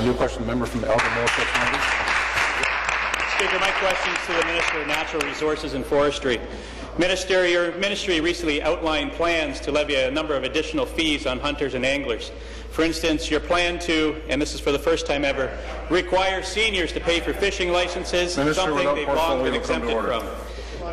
New question, the member from Elgin Middlesex. Speaker, my question is to the Minister of Natural Resources and Forestry. Minister, your ministry recently outlined plans to levy a number of additional fees on hunters and anglers. For instance, your plan to, and this is for the first time ever, require seniors to pay for fishing licenses, something they've long been exempted from.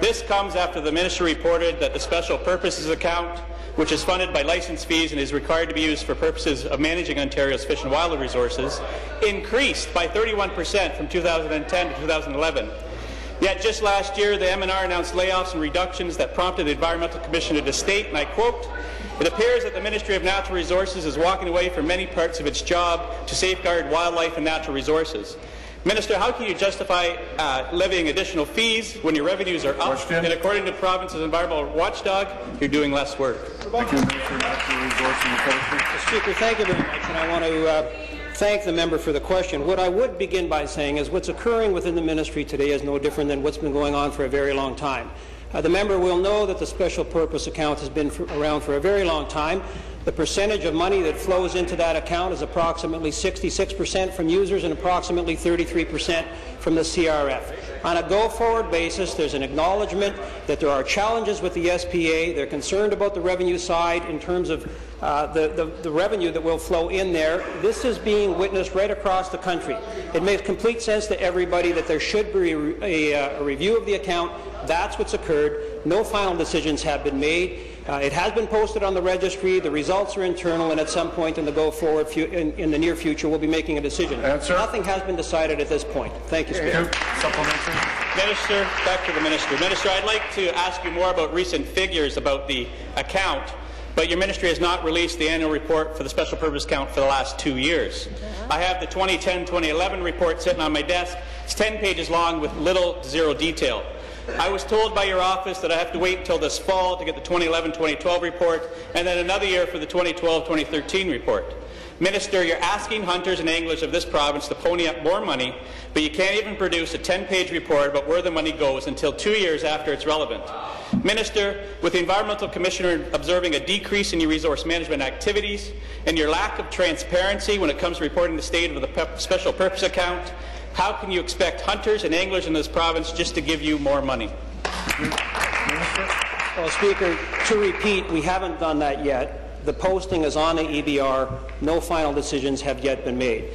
This comes after the minister reported that the Special Purposes account, which is funded by license fees and is required to be used for purposes of managing Ontario's fish and wildlife resources, increased by 31% from 2010 to 2011. Yet just last year, the MNR announced layoffs and reductions that prompted the Environmental Commissioner to state, and I quote, "It appears that the Ministry of Natural Resources is walking away from many parts of its job to safeguard wildlife and natural resources." Minister, how can you justify levying additional fees when your revenues are up, and according to the province's environmental watchdog, you're doing less work? Thank you, Minister of Natural Resources and Forestry. Speaker, thank you very much, and I want to thank the member for the question. What I would begin by saying is what's occurring within the ministry today is no different than what's been going on for a very long time. The member will know that the Special Purpose account has been around for a very long time. The percentage of money that flows into that account is approximately 66% from users and approximately 33% from the CRF. On a go-forward basis, there's an acknowledgement that there are challenges with the SPA. They're concerned about the revenue side in terms of the revenue that will flow in there. This is being witnessed right across the country. It makes complete sense to everybody that there should be a review of the account. That's what's occurred. No final decisions have been made. It has been posted on the registry. The results are internal, and at some point in the go-forward in the near future, we'll be making a decision. Answer. Nothing has been decided at this point. Thank you, Speaker. Supplementary. Minister, back to the Minister. Minister, I'd like to ask you more about recent figures about the account, but your ministry has not released the annual report for the Special Purpose account for the last 2 years. I have the 2010-2011 report sitting on my desk. It's 10 pages long with little to zero detail. I was told by your office that I have to wait until this fall to get the 2011-2012 report, and then another year for the 2012-2013 report. Minister, you're asking hunters and anglers of this province to pony up more money, but you can't even produce a 10-page report about where the money goes until 2 years after it's relevant. Minister, with the Environmental Commissioner observing a decrease in your resource management activities and your lack of transparency when it comes to reporting the state of the Special Purpose account, how can you expect hunters and anglers in this province just to give you more money? Well, Speaker, to repeat, we haven't done that yet. The posting is on the EBR. No final decisions have yet been made.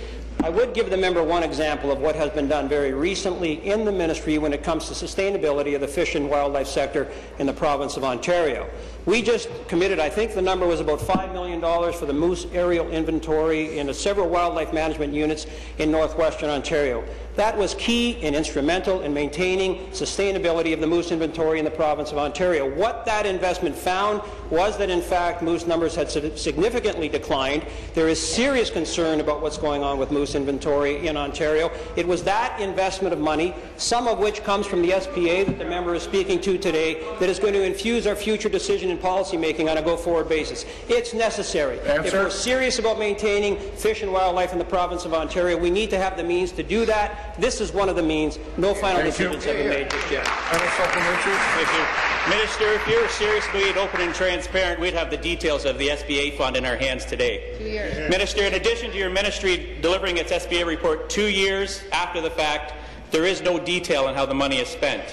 I would give the member one example of what has been done very recently in the ministry when it comes to sustainability of the fish and wildlife sector in the province of Ontario. We just committed, I think the number was about $5 million for the moose aerial inventory in several wildlife management units in northwestern Ontario. That was key and instrumental in maintaining sustainability of the moose inventory in the province of Ontario. What that investment found was that, in fact, moose numbers had significantly declined. There is serious concern about what's going on with moose inventory in Ontario. It was that investment of money, some of which comes from the SPA that the member is speaking to today, that is going to infuse our future decision and policy making on a go-forward basis. It's necessary. Answer. If we're serious about maintaining fish and wildlife in the province of Ontario, we need to have the means to do that. This is one of the means. No final decisions have been made just yet. Thank you. Minister, if you're serious about being open and transparent, we'd have the details of the SBA fund in our hands today. 2 years. Minister, in addition to your ministry delivering its SBA report 2 years after the fact, there is no detail on how the money is spent.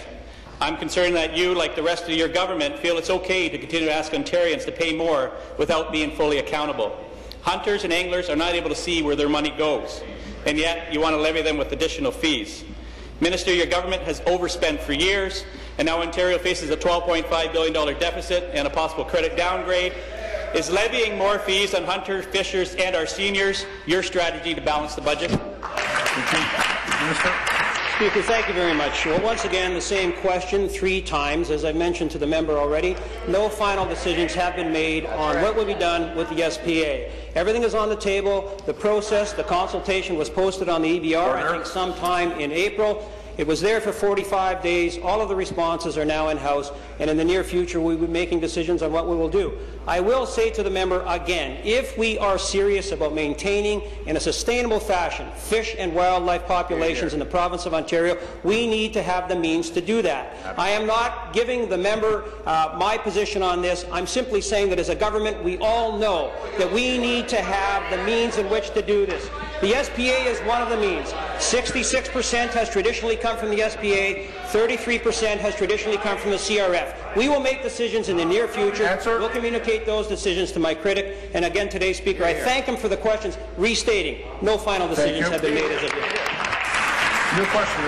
I'm concerned that you, like the rest of your government, feel it's okay to continue to ask Ontarians to pay more without being fully accountable. Hunters and anglers are not able to see where their money goes, and yet you want to levy them with additional fees. Minister, your government has overspent for years, and now Ontario faces a $12.5 billion deficit and a possible credit downgrade. Is levying more fees on hunters, fishers, and our seniors your strategy to balance the budget? Minister. Speaker, thank you very much. Well, once again, the same question 3 times. As I mentioned to the member already, no final decisions have been made on what will be done with the SPA. Everything is on the table. The process, the consultation was posted on the EBR, I think, sometime in April. It was there for 45 days. All of the responses are now in-house, and in the near future we will be making decisions on what we will do. I will say to the member again, if we are serious about maintaining in a sustainable fashion fish and wildlife populations in the province of Ontario, we need to have the means to do that. I am not giving the member my position on this. I'm simply saying that as a government we all know that we need to have the means in which to do this. The SPA is one of the means. 66% has traditionally come from the SPA, 33% has traditionally come from the CRF. We will make decisions in the near future. Answer. We'll communicate those decisions to my critic. And again today, Speaker, I thank him for the questions, restating no final decisions have been made as of yet. Your question.